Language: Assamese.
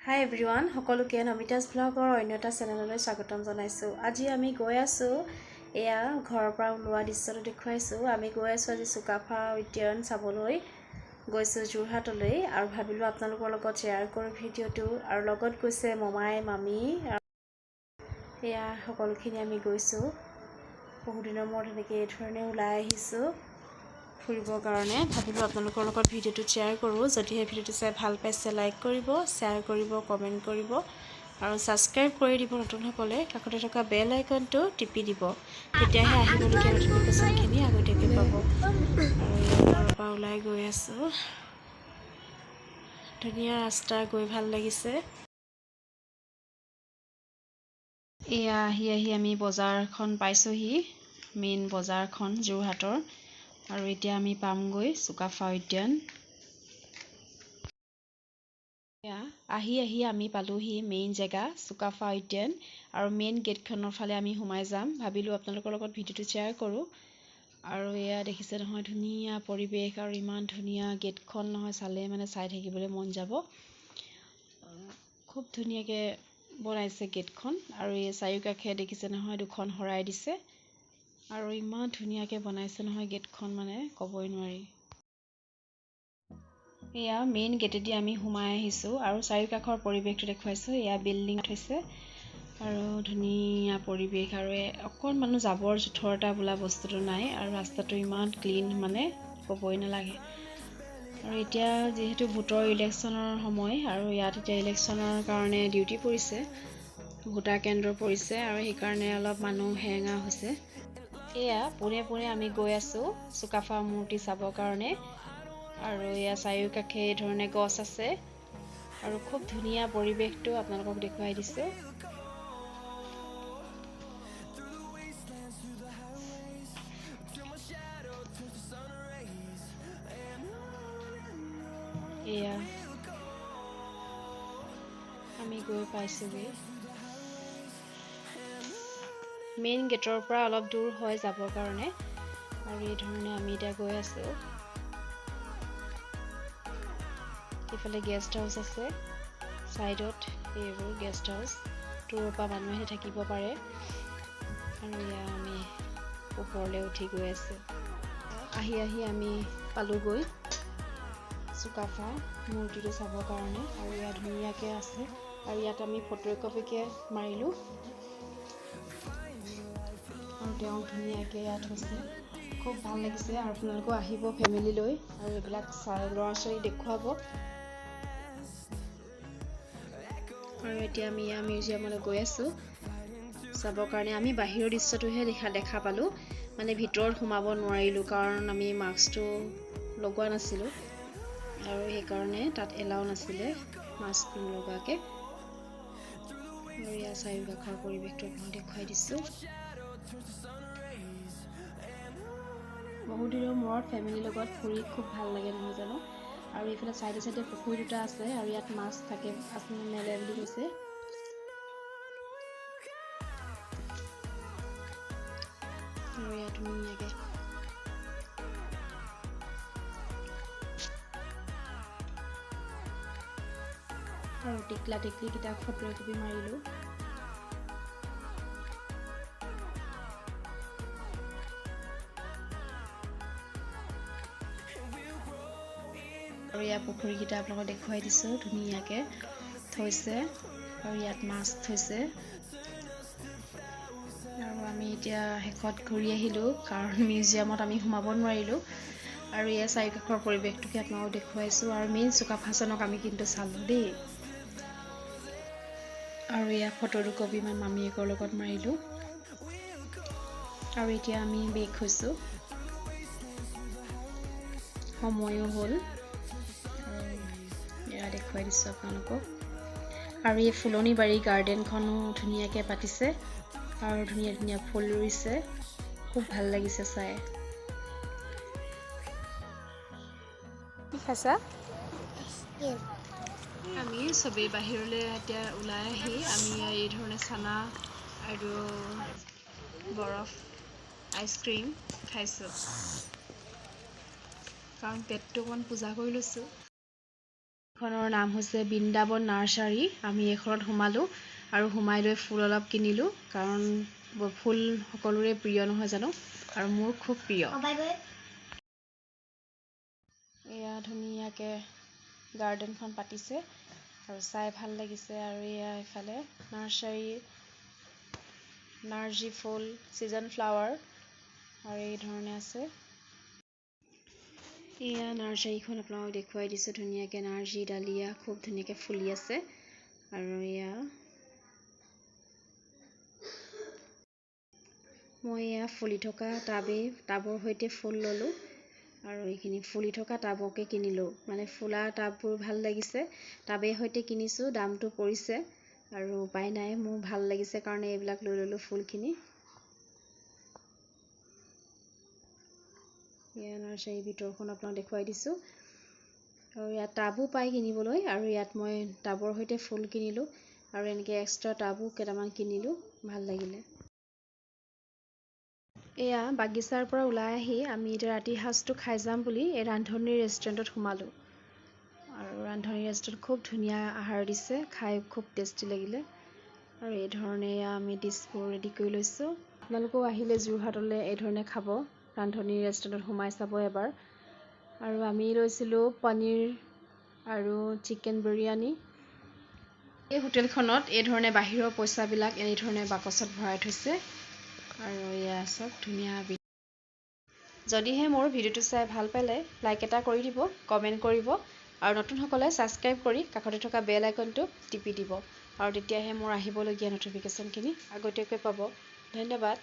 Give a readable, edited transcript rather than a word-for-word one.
Hi everyone, সকলোকে নমিতাস ব্লগৰ অন্যটা চেনেললৈ স্বাগতম জনাইছো। আজি আমি গৈ আছো এয়া ঘৰৰ পৰা ওলোৱা দৃশ্যটো দেখুৱাইছো। আমি গৈ আছো আজি চুকাফা উদ্যান চাবলৈ গৈছো যোৰহাটলৈ আৰু ভাবিলো আপোনালোকৰ লগত শেয়াৰ কৰো ভিডিওটো আৰু লগত গৈছে মমাই মামি এয়া সকলোখিনি আমি গৈছো। বহু দিনৰ মূৰত এনেকৈ এই ধৰণে ওলাই আহিছো ফুৰিবৰ কাৰণে। ভাবিলো আপোনালোকৰ লগত ভিডিওটো শেয়াৰ কৰো। যদি এই ভিডিওটো চাই ভাল পাইছে লাইক কৰিব, শেয়াৰ কৰিব, কমেন্ট কৰিব আৰু সাবস্ক্ৰাইব কৰি দিব। নতুনসকলে কাষতে থকা বেল আইকনটো টিপি দিব, তেতিয়াহে আহিবলগীয়া নটিফিকেশনখিনি আগতীয়াকৈ পাব। আৰু ঘৰৰ পৰা ওলাই গৈ আছো। ধুনীয়া ৰাস্তা, গৈ ভাল লাগিছে। এয়া আহি আমি বজাৰখন পাইছোহি, মেইন বজাৰখন যোৰহাটৰ। আৰু এতিয়া আমি পামগৈ চুকাফা উদ্যান। আহি আমি পালোহি মেইন জেগা চুকাফা উদ্যান আৰু মেইন গেটখনৰ ফালে আমি সোমাই যাম। ভাবিলো আপোনালোকৰ লগত ভিডিওটো শেয়াৰ কৰো। আৰু এয়া দেখিছে নহয় ধুনীয়া পৰিৱেশ আৰু ইমান ধুনীয়া গেটখন নহয়, চালে মানে চাই থাকিবলৈ মন যাব। খুব ধুনীয়াকৈ বনাইছে গেটখন আৰু এই চাৰিওকাষে দেখিছে নহয় দুখন হৰাই দিছে আৰু ইমান ধুনীয়াকৈ বনাইছে নহয় গেটখন, মানে ক'বই নোৱাৰি। এয়া মেইন গেটেদি আমি সোমাই আহিছো আৰু চাৰিওকাষৰ পৰিৱেশটো দেখুৱাইছো। এয়া বিল্ডিং হৈছে আৰু ধুনীয়া পৰিৱেশ আৰু অকণমানো জাবৰ জোথৰ এটা বোলা বস্তুটো নাই আৰু ৰাস্তাটো ইমান ক্লিন, মানে ক'বই নালাগে। আৰু এতিয়া যিহেতু ভোটৰ ইলেকশ্যনৰ সময় আৰু ইয়াত এতিয়া ইলেকশ্যনৰ কাৰণে ডিউটি পৰিছে, ভোটাৰ কেন্দ্ৰ পৰিছে আৰু সেইকাৰণে অলপ মানুহ হেঙা হৈছে। এয়া পোনে আমি গৈ আছো চুকাফা মূৰ্তি চাবৰ কাৰণে। আৰু এয়া চাৰিওকাষে এই ধৰণে গছ আছে আৰু খুব ধুনীয়া পৰিৱেশটো আপোনালোকক দেখুৱাই দিছো। এয়া আমি গৈ পাইছোগে। মেইন গেটৰ পৰা অলপ দূৰ হয় যাবৰ কাৰণে আৰু এই ধৰণে আমি এতিয়া গৈ আছো। ইফালে গেষ্ট হাউচ আছে সাইডত, এইবোৰ গেষ্ট হাউচ দূৰৰ পৰা মানুহে থাকিব পাৰে। আৰু এয়া আমি ওপৰলৈ উঠি গৈ আছো। আহি আমি পালোগৈ চুকাফা মূৰ্তিটো চাবৰ কাৰণে আৰু ইয়াত ধুনীয়াকৈ আছে আৰু ইয়াত আমি ফটো একপিকে মাৰিলো আৰু তেওঁ ধুনীয়াকৈ ইয়াত হৈছে। খুব ভাল লাগিছে আৰু আপোনালোকো আহিব ফেমিলি লৈ আৰু এইবিলাক ল'ৰা ছোৱালী দেখুৱাব। আৰু এতিয়া আমি মিউজিয়ামলৈ গৈ আছো চাবৰ কাৰণে। আমি বাহিৰৰ দৃশ্যটোহে দেখা পালো, মানে ভিতৰত সোমাব নোৱাৰিলো কাৰণ আমি মাস্কটো লগোৱা নাছিলো আৰু সেইকাৰণে তাত এলাও নাছিলে মাস্ক নলগাকৈ। আৰু ইয়াৰ চাৰিওকাষৰ পৰিৱেশটো আপোনাক দেখুৱাই দিছো। বহুত দিনৰ মূৰত ফেমিলিৰ লগত ফুৰি খুব ভাল লাগে নহয় জানো। আৰু এইফালে চাইডে পুখুৰী দুটা আছে আৰু ইয়াত মাছ থাকে, মেলে বুলি কৈছে। আৰু ইয়াত ধুনীয়াকৈ আৰু টিকলা টিকলি কেইটা ফটো একপি মাৰিলো। আৰু ইয়াৰ পুখুৰীকেইটা আপোনালোকক দেখুৱাই দিছো, ধুনীয়াকৈ থৈছে আৰু ইয়াত মাছ থৈছে। আৰু আমি এতিয়া শেষত ঘূৰি আহিলো কাৰণ মিউজিয়ামত আমি সোমাব নোৱাৰিলো। আৰু ইয়াৰ চাৰিওকাষৰ পৰিৱেশটোকে আপোনালোকক দেখুৱাইছো আৰু মেইন চুকাফাজনক আমি কিন্তু চালো দেই। আৰু ইয়াৰ ফটো দুকপি মান মামীয়েকৰ লগত মাৰিলো। আৰু এতিয়া আমি বেক হৈছো, সময়ো হ'ল। এয়া দেখুৱাই দিছো আপোনালোকক। আৰু এই ফুলনি বাৰী গাৰ্ডেনখনো ধুনীয়াকৈ পাতিছে আৰু ধুনীয়া ফুল ৰুইছে, খুব ভাল লাগিছে চাই। কি খাইছা? আমি চবেই বাহিৰলৈ এতিয়া ওলাই আহি আমি এই ধৰণে চানা আৰু বৰফ আইচক্ৰীম খাইছো কাৰণ পেটটো অকণমান পূজা কৰি লৈছো। খনৰ নাম হৈছে বৃন্দাবন নাৰ্চাৰী। আমি এইখনত সোমালোঁ আৰু সোমাই লৈ ফুল অলপ কিনিলোঁ, কাৰণ ফুল সকলোৰে প্ৰিয় নহয় জানো, আৰু মোৰ খুব প্ৰিয়। এয়া ধুনীয়াকৈ গাৰ্ডেনখন পাতিছে আৰু চাই ভাল লাগিছে। আৰু এয়া এইফালে নাৰ্জী ফুল, ছিজন ফ্লাৱাৰ আৰু এই ধৰণে আছে। এয়া নাৰ্চাৰীখন আপোনালোকক দেখুৱাই দিছোঁ। ধুনীয়াকৈ নাৰ্জী, ডালিয়া খুব ধুনীয়াকৈ ফুলি আছে। আৰু এয়া মই ফুলি থকা টাবৰ সৈতে ফুল ল'লোঁ, আৰু এইখিনি ফুলি থকা টাবকে কিনিলোঁ। মানে ফুলা টাববোৰ ভাল লাগিছে, টাবেই সৈতে কিনিছোঁ, দামটো পৰিছে আৰু উপায় নাই, মোৰ ভাল লাগিছে কাৰণে এইবিলাক লৈ ল'লোঁ ফুলখিনি। এয়া নাৰ্চাৰীৰ ভিতৰখন আপোনাক দেখুৱাই দিছোঁ। আৰু ইয়াত টাবো পাই কিনিবলৈ, আৰু ইয়াত মই টাবৰ সৈতে ফুল কিনিলোঁ আৰু এনেকৈ এক্সট্ৰা টাবো কেইটামান কিনিলোঁ, ভাল লাগিলে। এয়া বাগিচাৰ পৰা ওলাই আহি আমি এতিয়া ৰাতিৰ সাঁজটো খাই যাম বুলি এই ৰান্ধনীৰ ৰেষ্টুৰেণ্টত সোমালোঁ। আৰু ৰান্ধনীৰ ৰেষ্টুৰেণ্টত খুব ধুনীয়া আহাৰ দিছে, খাই খুব টেষ্টি লাগিলে। আৰু এই ধৰণে আমি ডিছবোৰ ৰেডি কৰি লৈছোঁ। আপোনালোকেও আহিলে যোৰহাটলৈ এই ধৰণে খাব, ৰান্ধনীৰ ৰেষ্টুৰেণ্টত সোমাই চাব এবাৰ। আৰু আমি লৈছিলোঁ পনীৰ আৰু চিকেন বিৰিয়ানী। এই হোটেলখনত এই ধৰণে বাহিৰৰ পইচাবিলাক এনেধৰণে বাকচত ভৰাই থৈছে। আৰু এয়া চব ধুনীয়া। যদিহে মোৰ ভিডিঅ'টো চাই ভাল পালে লাইক এটা কৰি দিব, কমেণ্ট কৰিব, আৰু নতুনসকলে ছাবস্ক্ৰাইব কৰি কাষতে থকা বেল আইকনটো টিপি দিব, আৰু তেতিয়াহে মোৰ আহিবলগীয়া ন'টিফিকেশ্যনখিনি আগতীয়াকৈ পাব। ধন্যবাদ।